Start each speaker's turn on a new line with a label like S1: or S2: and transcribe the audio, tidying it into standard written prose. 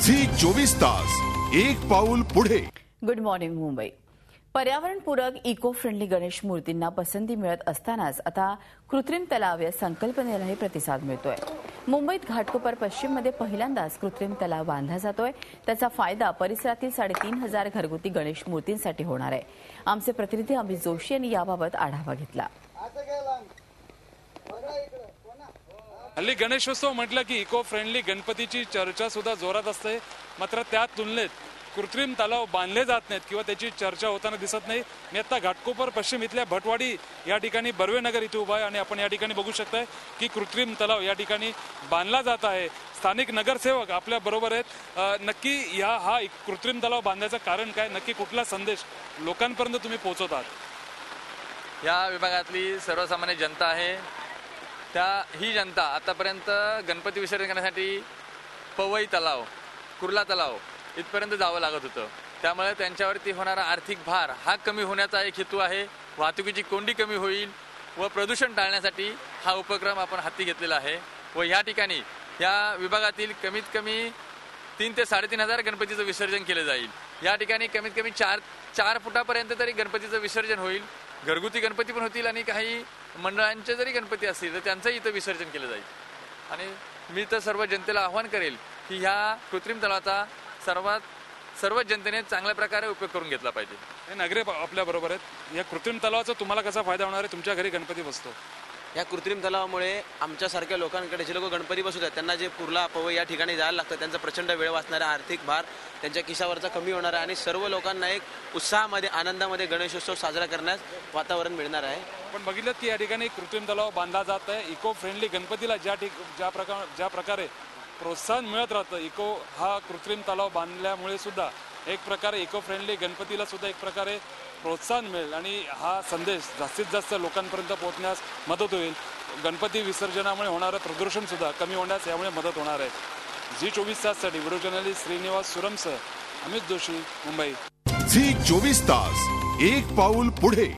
S1: Zee 24 तास एक पाऊल पुढे।
S2: Good morning Mumbai. पर्यावरणपूरक इको फ्रेंडली गणेश मूर्तींना पसंती मिळत असतानाच आता कृत्रिम तलाव या संकल्पनेलाही प्रतिसाद मिळतोय। मुंबईत घाटकोपर पश्चिममध्ये पहिल्यांदाच कृत्रिम तलाव बांधला जातोय। त्याचा फायदा परिसरातील 3,500 घरगुती गणेश मूर्तींसाठी होणार आहे। आमचे प्रतिनिधी अमित जोशी यांनी याबाबत आढावा घेतला।
S3: हल्ली गणेशोत्सव म्हटलं की इको फ्रेंडली गणपतीची चर्चा सुद्धा जोरात असते। मात्र त्या तुलनेत कृत्रिम तलाव बांधले जात नाहीत किंवा त्याची चर्चा होताना दिसत नाही। मी आता घाटकोपर पश्चिम इथल्या भटवाडी या ठिकाणी बर्वेनगर इथे उभा आहे आणि आपण या ठिकाणी बघू शकताय की कृत्रिम तलाव या ठिकाणी बांधला जात आहे। स्थानिक नगरसेवक आपल्या बरोबर आहेत। नक्की हा कृत्रिम तलाव बांधण्याचं कारण काय, नक्की कुठला संदेश लोकांपर्यंत तुम्ही पोहोचवतात?
S4: या विभागातली सर्वसामान्य जनता आहे, ही जनता आतापर्यंत गणपती विसर्जन करण्यासाठी पवई तलाव, कुर्ला तलाव इथपर्यंत जावं लागत होतं। त्यामुळे त्यांच्यावरती होणारा आर्थिक भार हा कमी होण्याचा एक हेतू आहे। वाहतुकीची कोंडी कमी होईल व प्रदूषण टाळण्यासाठी हा उपक्रम आपण हाती घेतलेला आहे। व या ठिकाणी या विभागातील कमीत कमी 3,000 ते 3,500 गणपतीचं विसर्जन केलं जाईल। या ठिकाणी कमीत कमी 4 फुटापर्यंत तरी गणपतीचं विसर्जन होईल। घरगुती गणपती पण होतील आणि काही मंडळांचे जरी गणपती असतील तर त्यांचंही इथं विसर्जन केलं जाईल। आणि मी तर सर्व जनतेला आवाहन करेल की ह्या कृत्रिम तलावाचा सर्व जनतेने चांगल्या प्रकारे उपयोग करून घेतला पाहिजे।
S3: हे नागरे आपल्या बरोबर आहेत। या कृत्रिम तलावाचा तुम्हाला कसा फायदा होणार आहे? तुमच्या घरी गणपती बसतो,
S5: या कृत्रिम तलावामुळे आमच्यासारख्या लोकांकडे जे लोक गणपती बसवतात त्यांना जे कुर्ला पवई या ठिकाणी जायला लागतं त्यांचा प्रचंड वेळ वाचणारा आर्थिक भार त्यांच्या खिशावरचा कमी होणार आहे आणि सर्व लोकांना एक उत्साहामध्ये आनंदामध्ये गणेशोत्सव साजरा करण्यास वातावरण मिळणार आहे।
S3: पण बघितलं की या ठिकाणी कृत्रिम तलाव बांधला जात आहे। इको फ्रेंडली गणपतीला ज्या प्रकारे प्रोत्साहन मिळत राहतं, हा कृत्रिम तलाव बांधल्यामुळे सुद्धा एक प्रकारे इको फ्रेंडली गणपतीला सुद्धा एक प्रकारे प्रोत्साहन मिळेल आणि हा संदेश जास्तीत जास्त लोकांपर्यंत पोहोचण्यास मदत होईल। गणपती विसर्जनामुळे होणारं प्रदूषण सुद्धा कमी होण्यास यामुळे मदत होणार आहे। झी 24 ताससाठी व्हिडिओ जर्नलिस्ट श्रीनिवास सुरमसह अमित जोशी, मुंबई।
S1: झी 24 तास एक पाऊल पुढे।